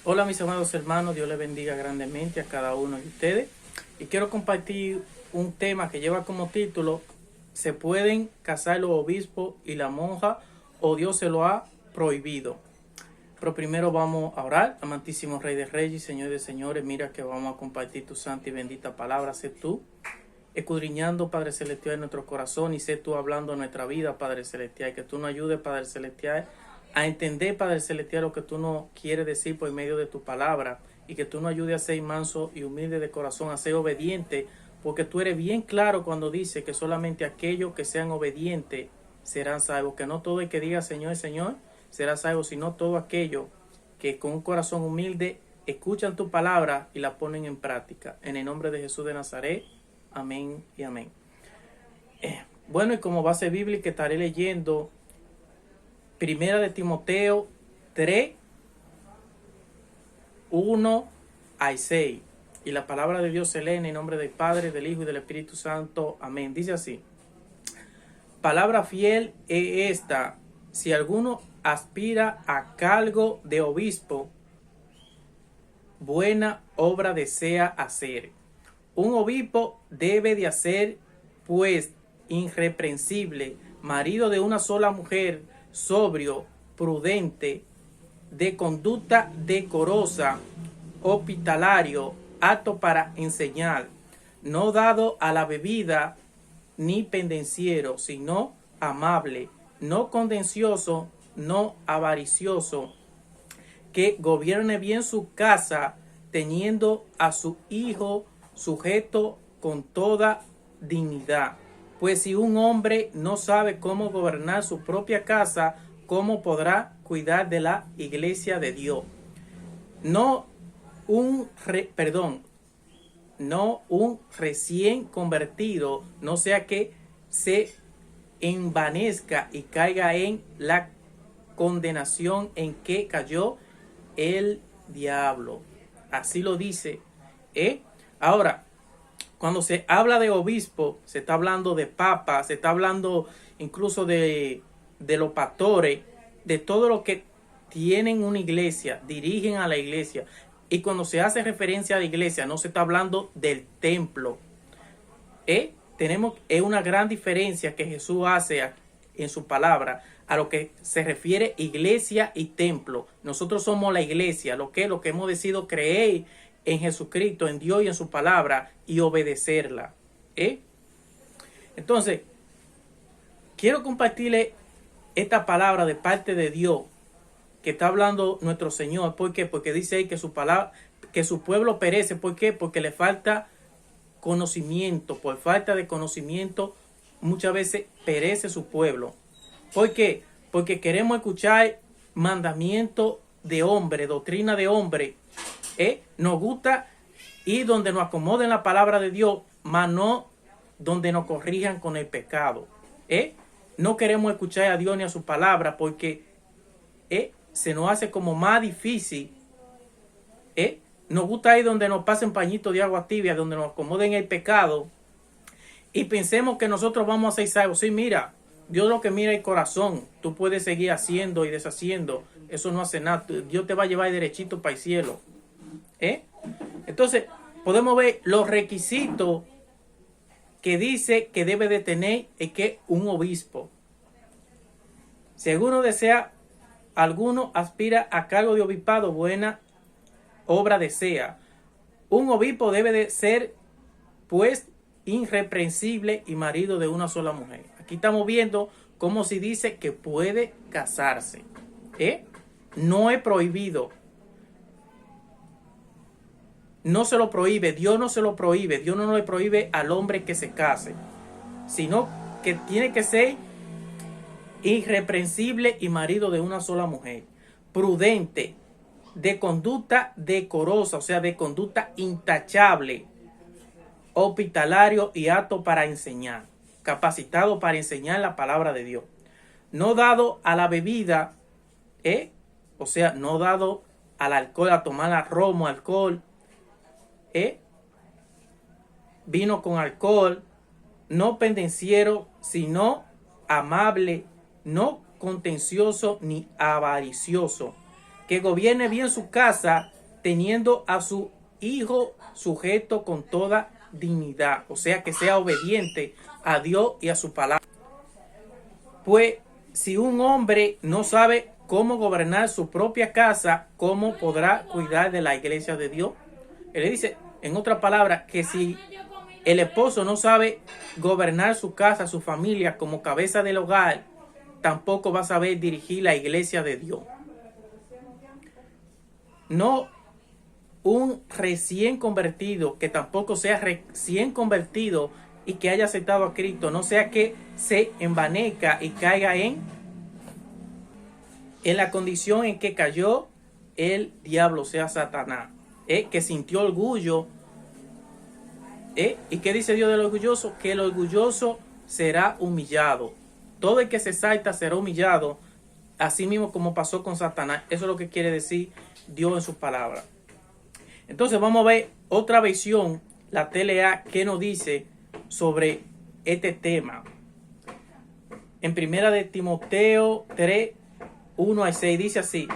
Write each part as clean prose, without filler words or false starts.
Hola mis amados hermanos, Dios les bendiga grandemente a cada uno de ustedes. Y quiero compartir un tema que lleva como título: ¿se pueden casar los obispos y la monja o Dios se lo ha prohibido? Pero primero vamos a orar. Amantísimo Rey de Reyes, Señor de Señores, mira que vamos a compartir tu santa y bendita palabra. Sé tú escudriñando, Padre Celestial, en nuestro corazón, y sé tú hablando en nuestra vida, Padre Celestial. Que tú nos ayudes, Padre Celestial, a entender, Padre Celestial, lo que tú nos quieres decir por medio de tu palabra, y que tú nos ayudes a ser manso y humilde de corazón, a ser obediente, porque tú eres bien claro cuando dices que solamente aquellos que sean obedientes serán salvos, que no todo el que diga Señor, Señor será salvo, sino todo aquello que con un corazón humilde escuchan tu palabra y la ponen en práctica. En el nombre de Jesús de Nazaret, amén y amén. Bueno, y como base bíblica estaré leyendo Primera de Timoteo 3, 1 al 6. Y la palabra de Dios se lee en el nombre del Padre, del Hijo y del Espíritu Santo. Amén. Dice así: palabra fiel es esta: si alguno aspira a cargo de obispo, buena obra desea hacer. Un obispo debe de hacer, pues, irreprensible, marido de una sola mujer, sobrio, prudente, de conducta decorosa, hospitalario, apto para enseñar, no dado a la bebida ni pendenciero, sino amable, no contencioso, no avaricioso, que gobierne bien su casa, teniendo a su hijo sujeto con toda dignidad. Pues si un hombre no sabe cómo gobernar su propia casa, ¿cómo podrá cuidar de la iglesia de Dios? No un recién convertido, no sea que se envanezca y caiga en la condenación en que cayó el diablo. Así lo dice. Ahora, cuando se habla de obispo, se está hablando de papa, se está hablando incluso de los pastores, de todo lo que tienen una iglesia, dirigen a la iglesia. Y cuando se hace referencia a la iglesia, no se está hablando del templo. Es una gran diferencia que Jesús hace en su palabra a lo que se refiere iglesia y templo. Nosotros somos la iglesia, lo que hemos decidido creer en Jesucristo, en Dios y en su palabra, y obedecerla. Entonces, quiero compartirle esta palabra de parte de Dios que está hablando nuestro Señor. ¿Por qué? Porque dice ahí que su pueblo perece. ¿Por qué? Porque le falta conocimiento. Por falta de conocimiento, muchas veces perece su pueblo. ¿Por qué? Porque queremos escuchar mandamientos de hombre, doctrina de hombre. Nos gusta ir donde nos acomoden la palabra de Dios, mas no donde nos corrijan con el pecado. No queremos escuchar a Dios ni a su palabra porque se nos hace como más difícil. Nos gusta ir donde nos pasen pañitos de agua tibia, donde nos acomoden el pecado y pensemos que nosotros vamos a ser salvos. Sí, mira, Dios lo que mira es el corazón. Tú puedes seguir haciendo y deshaciendo. Eso no hace nada. Dios te va a llevar derechito para el cielo. Entonces, podemos ver los requisitos que dice que debe de tener un obispo. Si alguno aspira a cargo de obispado, buena obra desea. Un obispo debe de ser, pues, irreprensible y marido de una sola mujer. Aquí estamos viendo cómo se dice que puede casarse. No es prohibido. No se lo prohíbe, Dios no se lo prohíbe. Dios no le prohíbe al hombre que se case, sino que tiene que ser irreprensible y marido de una sola mujer. Prudente, de conducta decorosa, o sea, de conducta intachable. Hospitalario y apto para enseñar. Capacitado para enseñar la palabra de Dios. No dado a la bebida, o sea, no dado al alcohol, a tomar romo, alcohol, vino con alcohol, no pendenciero, sino amable, no contencioso ni avaricioso, que gobierne bien su casa, teniendo a su hijo sujeto con toda dignidad, o sea, que sea obediente a Dios y a su palabra. Pues si un hombre no sabe cómo gobernar su propia casa, ¿cómo podrá cuidar de la iglesia de Dios? Él le dice, en otras palabras, que si el esposo no sabe gobernar su casa, su familia como cabeza del hogar, tampoco va a saber dirigir la iglesia de Dios. No un recién convertido, que tampoco sea recién convertido y que haya aceptado a Cristo, no sea que se envanezca y caiga en la condición en que cayó el diablo, sea Satanás, que sintió orgullo. ¿Y qué dice Dios del orgulloso? Que el orgulloso será humillado. Todo el que se exalta será humillado, así mismo como pasó con Satanás. Eso es lo que quiere decir Dios en sus palabras. Entonces vamos a ver otra versión, la TLA, que nos dice sobre este tema. En primera de Timoteo 3, 1 al 6 dice así: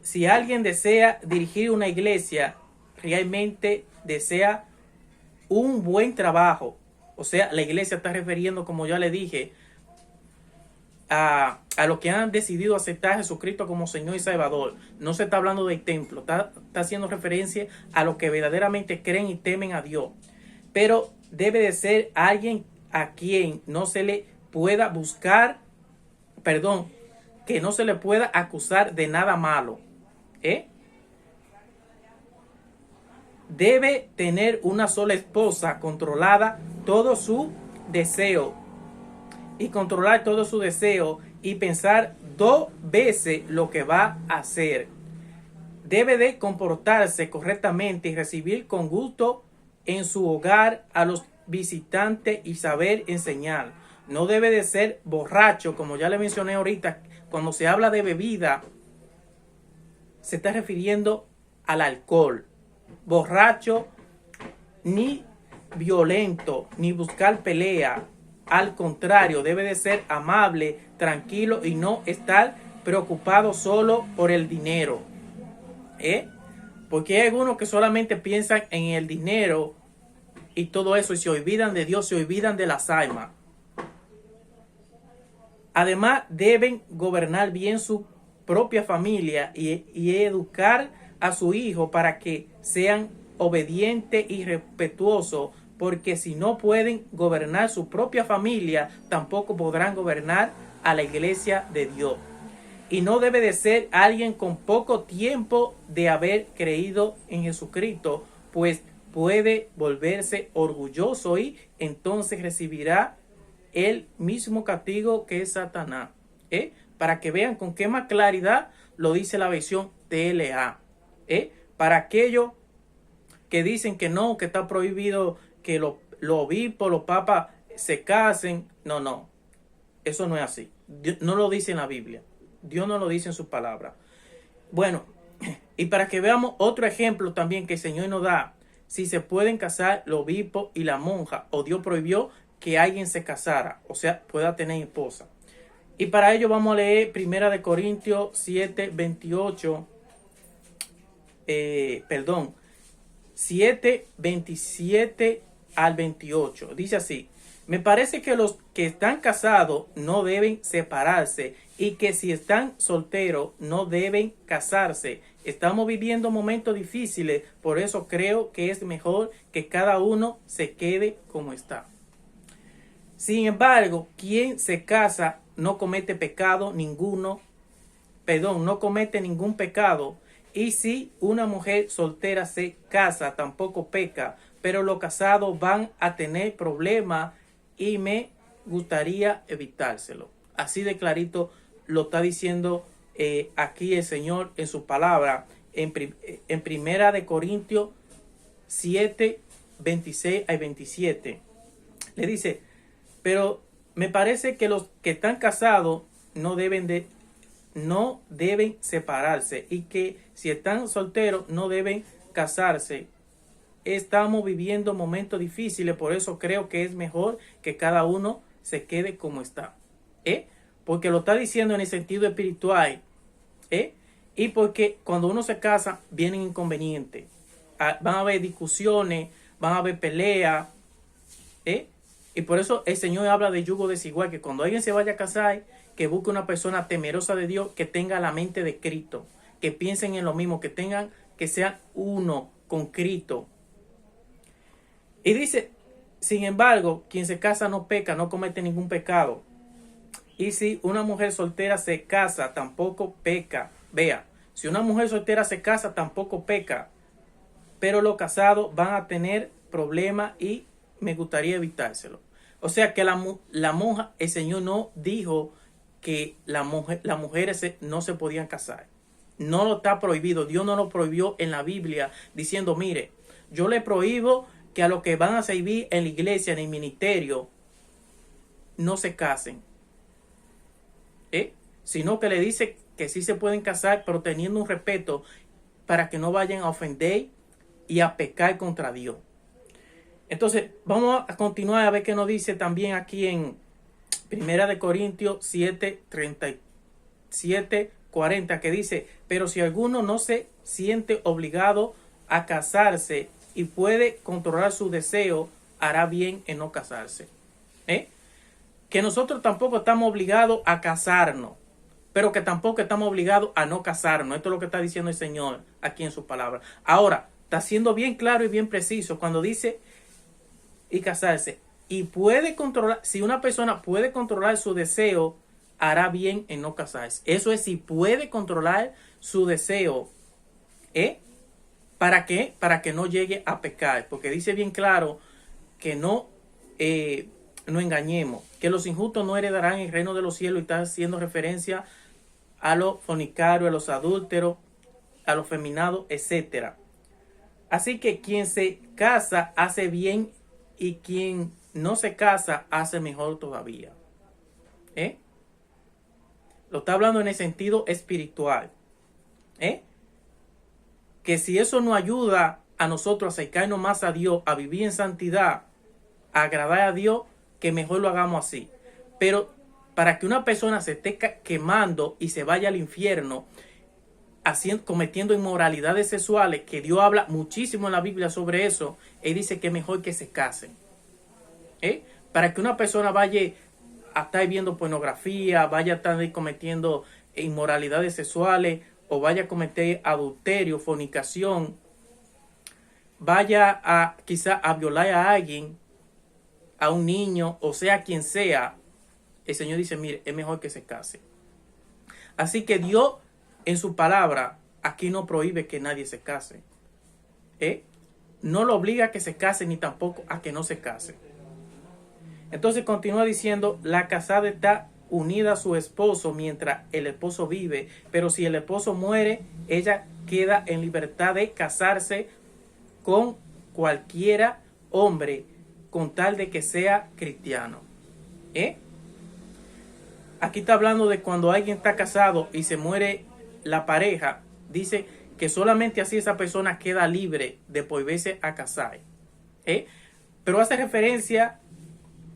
si alguien desea dirigir una iglesia, realmente desea un buen trabajo. O sea, la iglesia está refiriendo, como ya le dije, a los que han decidido aceptar a Jesucristo como Señor y Salvador. No se está hablando del templo, está haciendo referencia a los que verdaderamente creen y temen a Dios. Pero debe de ser alguien a quien no se le pueda que no se le pueda acusar de nada malo. Debe tener una sola esposa, controlada todo su deseo. Y controlar todo su deseo y pensar 2 veces lo que va a hacer. Debe de comportarse correctamente y recibir con gusto en su hogar a los visitantes y saber enseñar. No debe de ser borracho, como ya le mencioné ahorita. Cuando se habla de bebida, se está refiriendo al alcohol. Borracho, ni violento, ni buscar pelea. Al contrario, debe de ser amable, tranquilo y no estar preocupado solo por el dinero. Porque hay algunos que solamente piensan en el dinero y todo eso y se olvidan de Dios, se olvidan de las almas. Además, deben gobernar bien su propia familia y educar a su hijo para que sean obedientes y respetuosos, porque si no pueden gobernar su propia familia, tampoco podrán gobernar a la iglesia de Dios. Y no debe de ser alguien con poco tiempo de haber creído en Jesucristo, pues puede volverse orgulloso y entonces recibirá el mismo castigo que Satanás. Para que vean con qué más claridad lo dice la versión TLA. Para aquellos que dicen que no, que está prohibido que los obispos, los papas se casen. No, eso no es así. Dios no lo dice en la Biblia. Dios no lo dice en sus palabras. Bueno, y para que veamos otro ejemplo también que el Señor nos da, si se pueden casar los obispos y la monja, o Dios prohibió que alguien se casara, o sea, pueda tener esposa. Y para ello vamos a leer 1 Corintios 7, 28, 7, 27 al 28. Dice así: me parece que los que están casados no deben separarse y que si están solteros no deben casarse. Estamos viviendo momentos difíciles, por eso creo que es mejor que cada uno se quede como está. Sin embargo, quien se casa no comete pecado ninguno, no comete ningún pecado. Y si una mujer soltera se casa, tampoco peca, pero los casados van a tener problemas y me gustaría evitárselo. Así de clarito lo está diciendo aquí el Señor en su palabra, en 1 Corintios 7, 26 al 27. Le dice: pero me parece que los que están casados no deben separarse, y que si están solteros no deben casarse. Estamos viviendo momentos difíciles, por eso creo que es mejor que cada uno se quede como está. Porque lo está diciendo en el sentido espiritual. Y porque cuando uno se casa, vienen inconvenientes. Van a haber discusiones, van a haber peleas. Y por eso el Señor habla de yugo desigual, que cuando alguien se vaya a casar, que busque una persona temerosa de Dios, que tenga la mente de Cristo, que piensen en lo mismo, que sean uno con Cristo. Y dice, sin embargo, quien se casa no peca, no comete ningún pecado. Y si una mujer soltera se casa, tampoco peca. Vea, si una mujer soltera se casa, tampoco peca. Pero los casados van a tener problemas y me gustaría evitárselo. O sea que la monja, el Señor no dijo que las mujeres no se podían casar. No lo está prohibido. Dios no lo prohibió en la Biblia diciendo, mire, yo le prohíbo que a los que van a servir en la iglesia, en el ministerio, no se casen. Sino que le dice que sí se pueden casar, pero teniendo un respeto para que no vayan a ofender y a pecar contra Dios. Entonces, vamos a continuar a ver qué nos dice también aquí en 1 Corintios 7, 37, 40, que dice, pero si alguno no se siente obligado a casarse y puede controlar su deseo, hará bien en no casarse. Que nosotros tampoco estamos obligados a casarnos, pero que tampoco estamos obligados a no casarnos. Esto es lo que está diciendo el Señor aquí en su palabra. Ahora, está siendo bien claro y bien preciso cuando dice y casarse. Y puede controlar, si una persona puede controlar su deseo, hará bien en no casarse. Eso es si puede controlar su deseo. ¿Para qué? Para que no llegue a pecar. Porque dice bien claro que no engañemos, que los injustos no heredarán el reino de los cielos, y está haciendo referencia a los fornicarios, a los adúlteros, a los feminados, etc. Así que quien se casa hace bien y quien no se casa hace mejor todavía. Lo está hablando en el sentido espiritual. Que si eso nos ayuda a nosotros a acercarnos más a Dios, a vivir en santidad, a agradar a Dios, que mejor lo hagamos así. Pero para que una persona se esté quemando y se vaya al infierno, cometiendo inmoralidades sexuales, que Dios habla muchísimo en la Biblia sobre eso, Él dice que es mejor que se casen. Para que una persona vaya a estar viendo pornografía, vaya a estar cometiendo inmoralidades sexuales, o vaya a cometer adulterio, fornicación, vaya a quizá a violar a alguien, a un niño, o sea quien sea, el Señor dice, mire, es mejor que se case. Así que Dios en su palabra aquí no prohíbe que nadie se case. No lo obliga a que se case ni tampoco a que no se case. Entonces continúa diciendo, la casada está unida a su esposo mientras el esposo vive, pero si el esposo muere, ella queda en libertad de casarse con cualquiera hombre, con tal de que sea cristiano. Aquí está hablando de cuando alguien está casado y se muere la pareja, dice que solamente así esa persona queda libre de volverse a casar. Pero hace referencia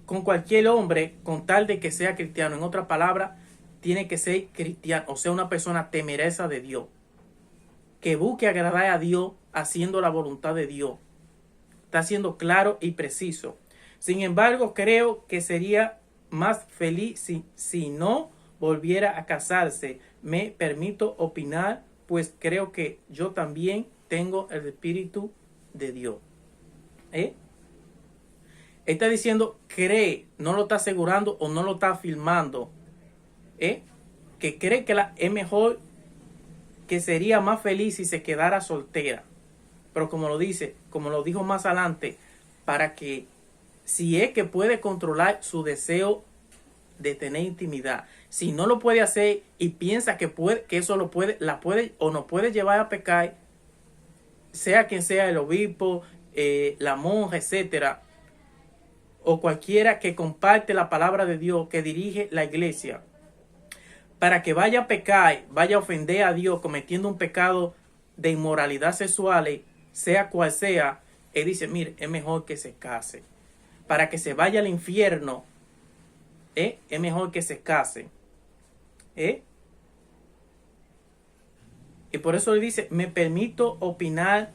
con cualquier hombre, con tal de que sea cristiano. En otras palabras, tiene que ser cristiano, o sea, una persona temerosa de Dios, que busque agradar a Dios haciendo la voluntad de Dios. Está siendo claro y preciso. Sin embargo, creo que sería más feliz si no volviera a casarse. Me permito opinar, pues creo que yo también tengo el Espíritu de Dios. Está diciendo, cree, no lo está asegurando o no lo está afirmando. Que cree que es mejor, que sería más feliz si se quedara soltera. Pero como lo dijo más adelante, para que si es que puede controlar su deseo de tener intimidad, si no lo puede hacer y piensa que eso la puede o no puede llevar a pecar, sea quien sea el obispo, la monja, etcétera, o cualquiera que comparte la palabra de Dios, que dirige la iglesia, para que vaya a pecar, vaya a ofender a Dios cometiendo un pecado de inmoralidad sexual, sea cual sea, él dice, mire, es mejor que se case. Para que se vaya al infierno, es mejor que se case. Y por eso le dice, me permito opinar,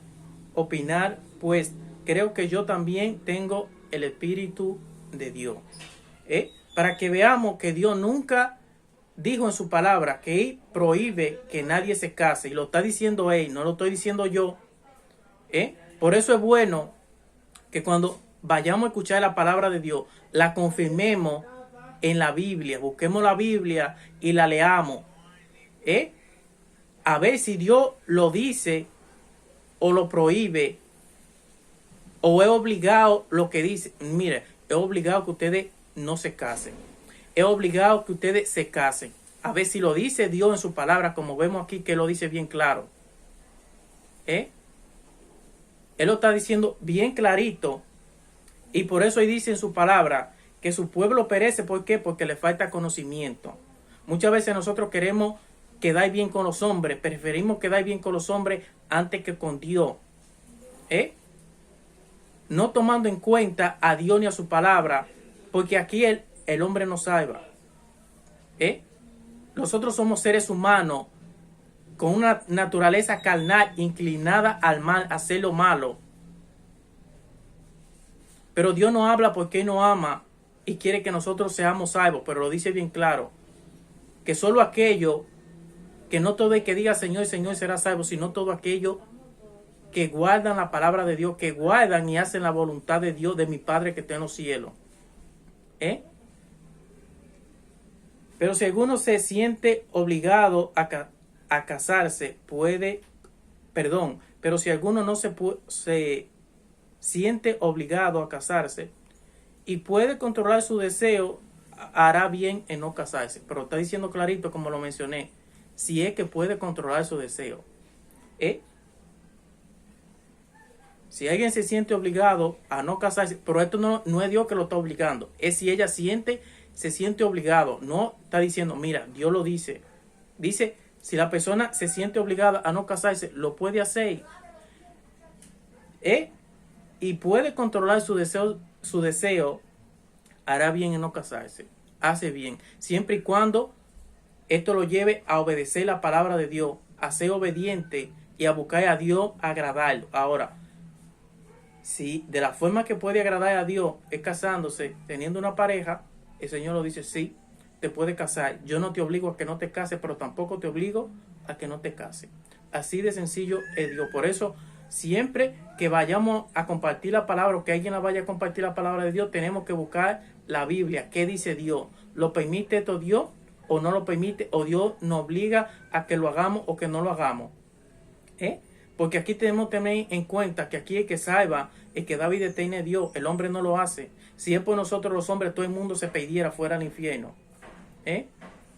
pues creo que yo también tengo el Espíritu de Dios. Para que veamos que Dios nunca dijo en su palabra que Él prohíbe que nadie se case. Y lo está diciendo Él, no lo estoy diciendo yo. Por eso es bueno que cuando vayamos a escuchar la palabra de Dios, la confirmemos en la Biblia. Busquemos la Biblia y la leamos. A ver si Dios lo dice o lo prohíbe o es obligado lo que dice. Mire, es obligado que ustedes no se casen. Es obligado que ustedes se casen. A ver si lo dice Dios en su palabra, como vemos aquí que lo dice bien claro. Él lo está diciendo bien clarito. Y por eso Él dice en su palabra que su pueblo perece. ¿Por qué? Porque le falta conocimiento. Muchas veces nosotros queremos quedar bien con los hombres. Preferimos quedar bien con los hombres antes que con Dios. No tomando en cuenta a Dios ni a su palabra. Porque aquí el hombre no salva. Nosotros somos seres humanos con una naturaleza carnal inclinada al mal, a hacer lo malo. Pero Dios no habla porque Él nos ama y quiere que nosotros seamos salvos. Pero lo dice bien claro. Que solo aquello, que no todo el que diga Señor, Señor será salvo, sino todo aquello que guardan la palabra de Dios, que guardan y hacen la voluntad de Dios, de mi Padre que está en los cielos. Pero si alguno se siente obligado a casarse, pero si alguno no se siente obligado a casarse y puede controlar su deseo, hará bien en no casarse. Pero está diciendo clarito, como lo mencioné, si es que puede controlar su deseo. Si alguien se siente obligado a no casarse, pero esto no es Dios que lo está obligando, es si ella se siente obligado. No está diciendo, mira, Dios lo dice. Dice, si la persona se siente obligada a no casarse, lo puede hacer. Y puede controlar su deseo, hará bien en no casarse. Hace bien. Siempre y cuando esto lo lleve a obedecer la palabra de Dios, a ser obediente y a buscar a Dios agradarlo. Ahora, si de la forma que puede agradar a Dios es casándose, teniendo una pareja, el Señor lo dice, sí, te puedes casar. Yo no te obligo a que no te cases, pero tampoco te obligo a que no te cases. Así de sencillo es Dios. Por eso, siempre que vayamos a compartir la palabra o que alguien la vaya a compartir la palabra de Dios, tenemos que buscar la Biblia. ¿Qué dice Dios? ¿Lo permite esto Dios o no lo permite? ¿O Dios nos obliga a que lo hagamos o que no lo hagamos? Porque aquí tenemos que tener en cuenta que aquí el que salva, el que da vida eterna es Dios. El hombre no lo hace. Si es por nosotros los hombres, todo el mundo se perdiera fuera al infierno.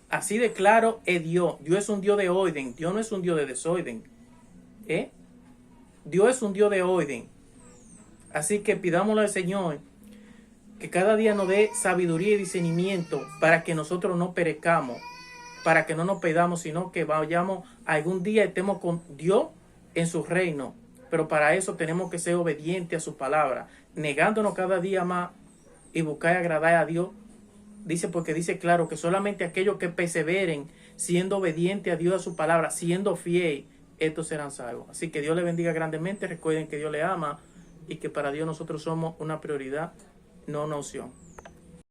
Así de claro es Dios. Dios es un Dios de orden. Dios no es un Dios de desorden. Dios es un Dios de orden. Así que pidámosle al Señor que cada día nos dé sabiduría y discernimiento para que nosotros no perezcamos, para que no nos perdamos, sino que vayamos algún día estemos con Dios en su reino. Pero para eso tenemos que ser obedientes a su palabra, negándonos cada día más y buscar agradar a Dios. Dice, porque dice claro que solamente aquellos que perseveren siendo obedientes a Dios, a su palabra, siendo fiel, estos serán salvos. Así que Dios le bendiga grandemente. Recuerden que Dios le ama y que para Dios nosotros somos una prioridad, no una opción.